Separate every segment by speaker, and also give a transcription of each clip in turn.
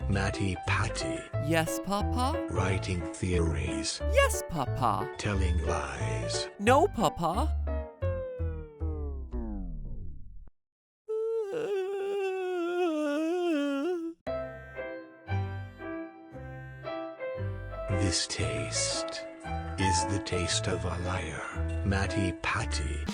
Speaker 1: Matty Patty.
Speaker 2: Yes, Papa?
Speaker 1: Writing theories.
Speaker 2: Yes, Papa.
Speaker 1: Telling lies.
Speaker 2: No, Papa.
Speaker 1: This taste is the taste of a liar. Matty Patty.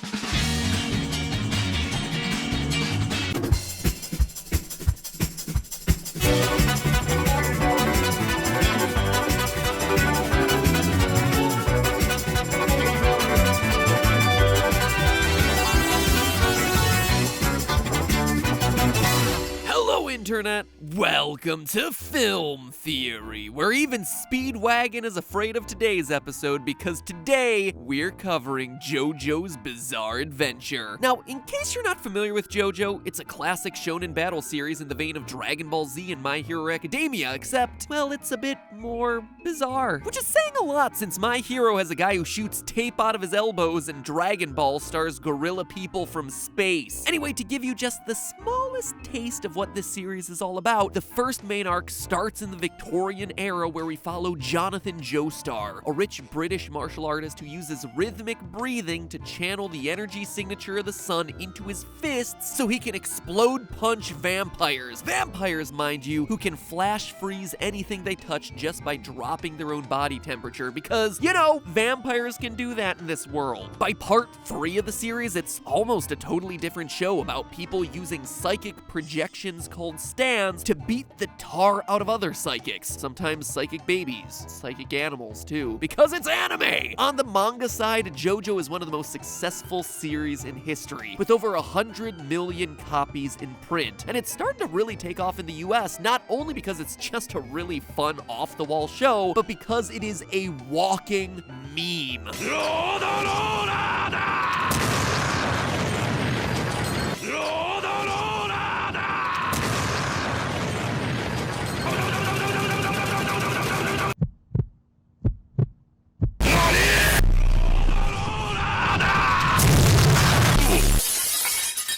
Speaker 2: Internet, welcome to Film Theory, where even Speedwagon is afraid of today's episode because today we're covering Jojo's Bizarre Adventure. Now, in case you're not familiar with Jojo, it's a classic shonen battle series in the vein of Dragon Ball Z and My Hero Academia, except, well, it's a bit more bizarre. Which is saying a lot since My Hero has a guy who shoots tape out of his elbows and Dragon Ball stars gorilla people from space. Anyway, to give you just the smallest taste of what this series is all about, the first main arc starts in the Victorian era where we follow Jonathan Joestar, a rich British martial artist who uses rhythmic breathing to channel the energy signature of the sun into his fists so he can explode punch vampires. Vampires, mind you, who can flash freeze anything they touch just by dropping their own body temperature because, you know, vampires can do that in this world. By part 3 of the series, it's almost a totally different show about people using psychic projections called stands to beat the tar out of other psychics, sometimes psychic babies, psychic animals too, because it's anime! On the manga side, Jojo is one of the most successful series in history, with over 100 million copies in print, and it's starting to really take off in the US, not only because it's just a really fun off-the-wall show, but because it is a walking meme.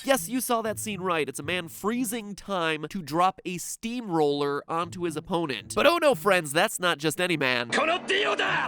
Speaker 2: Yes, you saw that scene right. It's a man freezing time to drop a steamroller onto his opponent. But oh no, friends, that's not just any man.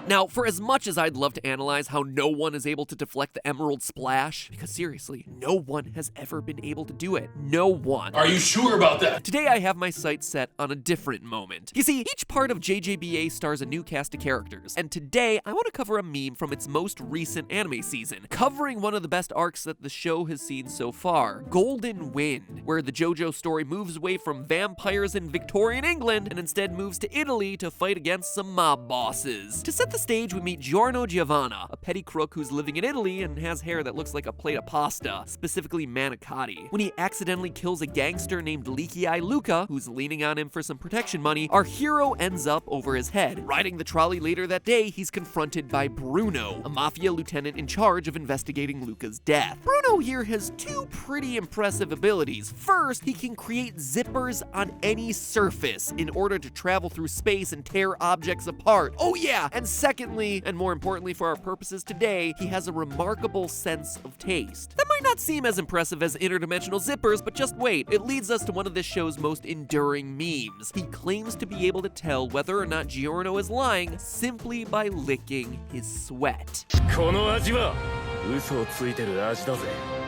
Speaker 2: Now, for as much as I'd love to analyze how no one is able to deflect the Emerald Splash, because seriously, no one has ever been able to do it. No one.
Speaker 3: Are you sure about that?
Speaker 2: Today I have my sights set on a different moment. You see, each part of JJBA stars a new cast of characters, and today I want to cover a meme from its most recent anime season, covering one of the best arcs that the show has seen so far, Golden Wind, where the Jojo story moves away from vampires in Victorian England and instead moves to Italy to fight against some mob bosses. To set the stage, we meet Giorno Giovanna, a petty crook who's living in Italy and has hair that looks like a plate of pasta, specifically manicotti. When he accidentally kills a gangster named Leaky Eye Luca, who's leaning on him for some protection money, our hero ends up over his head. Riding the trolley later that day, he's confronted by Bruno, a mafia lieutenant in charge of investigating Luca's death. Bruno here has two pretty impressive abilities. First, he can create zippers on any surface in order to travel through space and tear objects apart. Oh yeah! And secondly, and more importantly for our purposes today, he has a remarkable sense of taste. That might not seem as impressive as interdimensional zippers, but just wait. It leads us to one of this show's most enduring memes. He claims to be able to tell whether or not Giorno is lying simply by licking his sweat.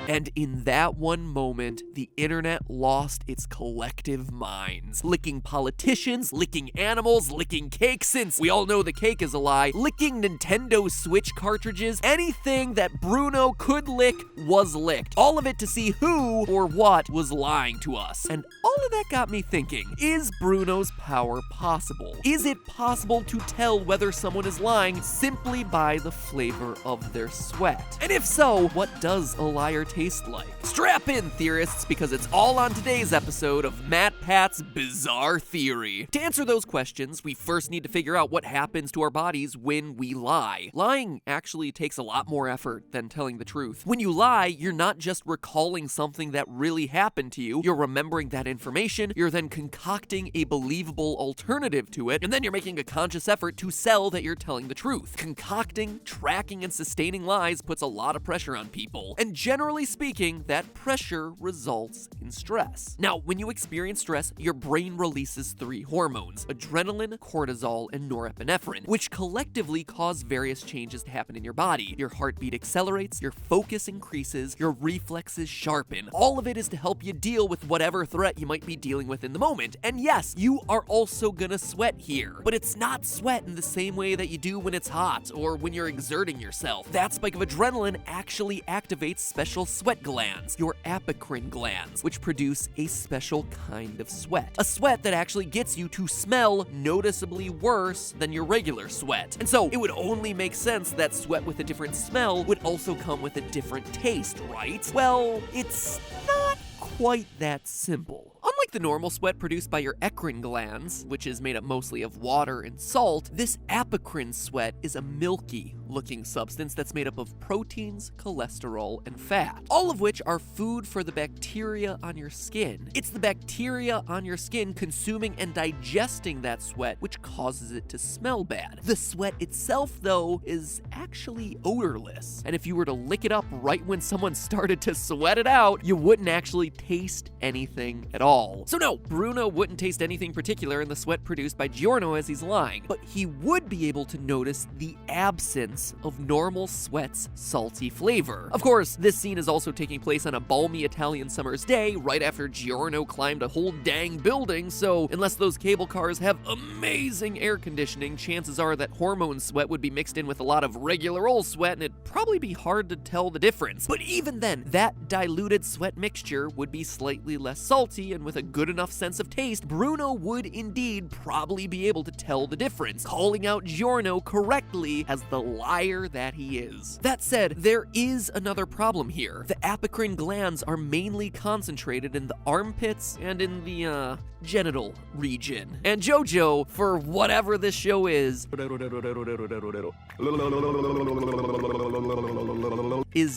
Speaker 2: And in that one moment, the internet lost its collective minds. Licking politicians, licking animals, licking cake, since we all know the cake is a lie, licking Nintendo Switch cartridges, anything that Bruno could lick was licked. All of it to see who or what was lying to us. And all of that got me thinking, is Bruno's power possible? Is it possible to tell whether someone is lying simply by the flavor of their sweat? And if so, what does a liar taste like? Strap in, theorists, because it's all on today's episode of Matt Pat's Bizarre Theory. To answer those questions, we first need to figure out what happens to our bodies when we lie. Lying actually takes a lot more effort than telling the truth. When you lie, you're not just recalling something that really happened to you, you're remembering that information, you're then concocting a believable alternative to it, and then you're making a conscious effort to sell that you're telling the truth. Concocting, tracking, and sustaining lies puts a lot of pressure on people. And generally speaking, that pressure results in stress. Now, when you experience stress, your brain releases 3 hormones: adrenaline, cortisol, and norepinephrine, which collectively cause various changes to happen in your body. Your heartbeat accelerates, your focus increases, your reflexes sharpen. All of it is to help you deal with whatever threat you might be dealing with in the moment. And yes, you are also gonna sweat here, but it's not sweat in the same way that you do when it's hot or when you're exerting yourself. That spike of adrenaline actually activates special sweat glands, your apocrine glands, which produce a special kind of sweat. A sweat that actually gets you to smell noticeably worse than your regular sweat. And so it would only make sense that sweat with a different smell would also come with a different taste, right? Well, it's not quite that simple. Unlike the normal sweat produced by your eccrine glands, which is made up mostly of water and salt, this apocrine sweat is a milky-looking substance that's made up of proteins, cholesterol, and fat, all of which are food for the bacteria on your skin. It's the bacteria on your skin consuming and digesting that sweat, which causes it to smell bad. The sweat itself, though, is actually odorless, and if you were to lick it up right when someone started to sweat it out, you wouldn't actually taste anything at all. So no, Bruno wouldn't taste anything particular in the sweat produced by Giorno as he's lying, but he would be able to notice the absence of normal sweat's salty flavor. Of course, this scene is also taking place on a balmy Italian summer's day, right after Giorno climbed a whole dang building, so unless those cable cars have amazing air conditioning, chances are that hormone sweat would be mixed in with a lot of regular old sweat, and it'd probably be hard to tell the difference. But even then, that diluted sweat mixture would be slightly less salty, and with a good enough sense of taste, Bruno would indeed probably be able to tell the difference, calling out Giorno correctly as the liar that he is. That said, there is another problem here. The apocrine glands are mainly concentrated in the armpits and in the, genital region. And Jojo, for whatever this show is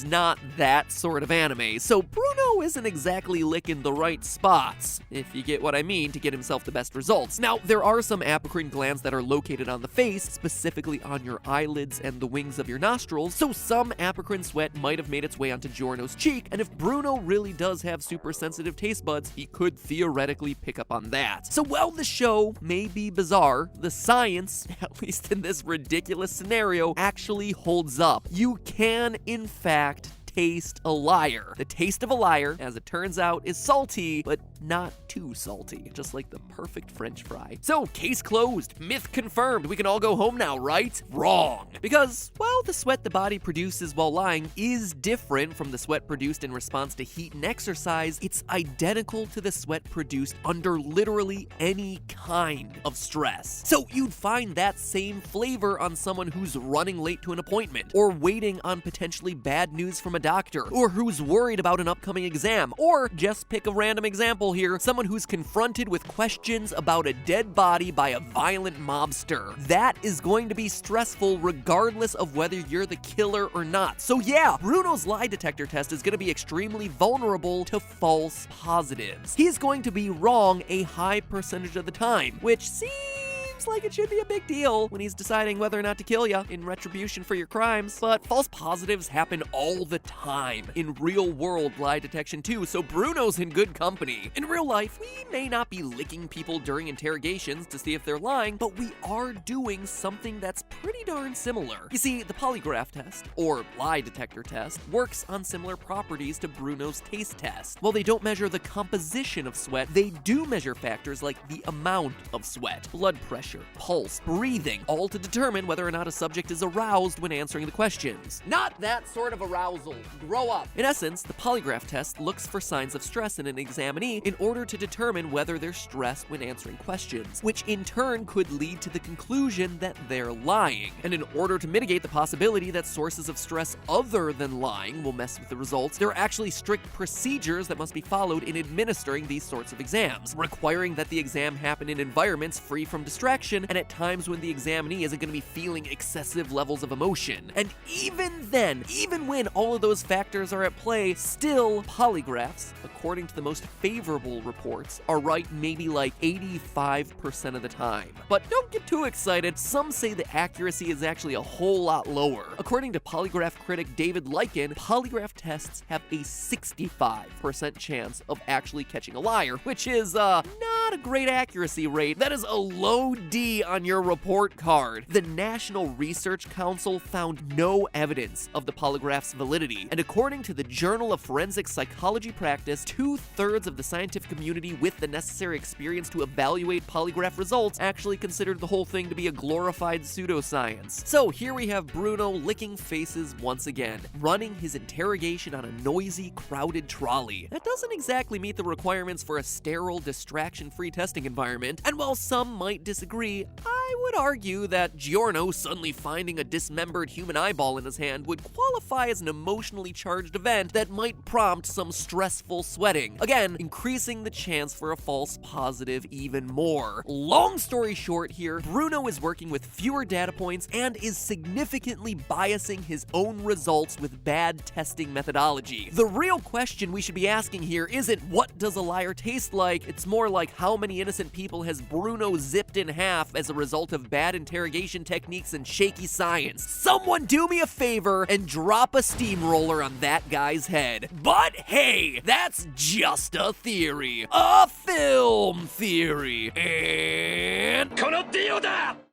Speaker 2: not that sort of anime, so Bruno isn't exactly licking the right spots, if you get what I mean, to get himself the best results. Now, there are some apocrine glands that are located on the face, specifically on your eyelids and the wings of your nostrils, so some apocrine sweat might have made its way onto Giorno's cheek, and if Bruno really does have super sensitive taste buds, he could theoretically pick up on that. So while the show may be bizarre, the science, at least in this ridiculous scenario, actually holds up. You can, in fact, taste a liar. The taste of a liar, as it turns out, is salty, but not too salty, just like the perfect French fry. So, case closed, myth confirmed, we can all go home now, right? Wrong. Because, well, the sweat the body produces while lying is different from the sweat produced in response to heat and exercise. It's identical to the sweat produced under literally any kind of stress. So, you'd find that same flavor on someone who's running late to an appointment, or waiting on potentially bad news from a doctor, or who's worried about an upcoming exam, or just pick a random example here, someone who's confronted with questions about a dead body by a violent mobster. That is going to be stressful regardless of whether you're the killer or not. So yeah, Bruno's lie detector test is going to be extremely vulnerable to false positives. He's going to be wrong a high percentage of the time, which seems like it should be a big deal when he's deciding whether or not to kill you in retribution for your crimes. But false positives happen all the time in real world lie detection too, so Bruno's in good company. In real life, we may not be licking people during interrogations to see if they're lying, but we are doing something that's pretty darn similar. You see, the polygraph test, or lie detector test, works on similar properties to Bruno's taste test. While they don't measure the composition of sweat, they do measure factors like the amount of sweat, blood pressure, pulse, breathing, all to determine whether or not a subject is aroused when answering the questions. Not that sort of arousal. Grow up. In essence, the polygraph test looks for signs of stress in an examinee in order to determine whether they're stressed when answering questions, which in turn could lead to the conclusion that they're lying. And in order to mitigate the possibility that sources of stress other than lying will mess with the results, there are actually strict procedures that must be followed in administering these sorts of exams, requiring that the exam happen in environments free from distractions distraction, and at times when the examinee isn't going to be feeling excessive levels of emotion. And even then, even when all of those factors are at play, still polygraphs, according to the most favorable reports, are right maybe like 85% of the time. But don't get too excited, some say the accuracy is actually a whole lot lower. According to polygraph critic David Lycan, polygraph tests have a 65% chance of actually catching a liar, which is, not a great accuracy rate. That is a low D on your report card. The National Research Council found no evidence of the polygraph's validity, and according to the Journal of Forensic Psychology Practice, 2/3 of the scientific community with the necessary experience to evaluate polygraph results actually considered the whole thing to be a glorified pseudoscience. So here we have Bruno licking faces once again, running his interrogation on a noisy, crowded trolley. That doesn't exactly meet the requirements for a sterile, distraction-free testing environment, and while some might disagree, I would argue that Giorno suddenly finding a dismembered human eyeball in his hand would qualify as an emotionally charged event that might prompt some stressful sweating, again, increasing the chance for a false positive even more. Long story short here, Bruno is working with fewer data points and is significantly biasing his own results with bad testing methodology. The real question we should be asking here isn't what does a liar taste like, it's more like how many innocent people has Bruno zipped in half as a result of bad interrogation techniques and shaky science. Someone do me a favor and drop a steamroller on that guy's head. But hey, that's just a theory. A film theory. And... このディオだ!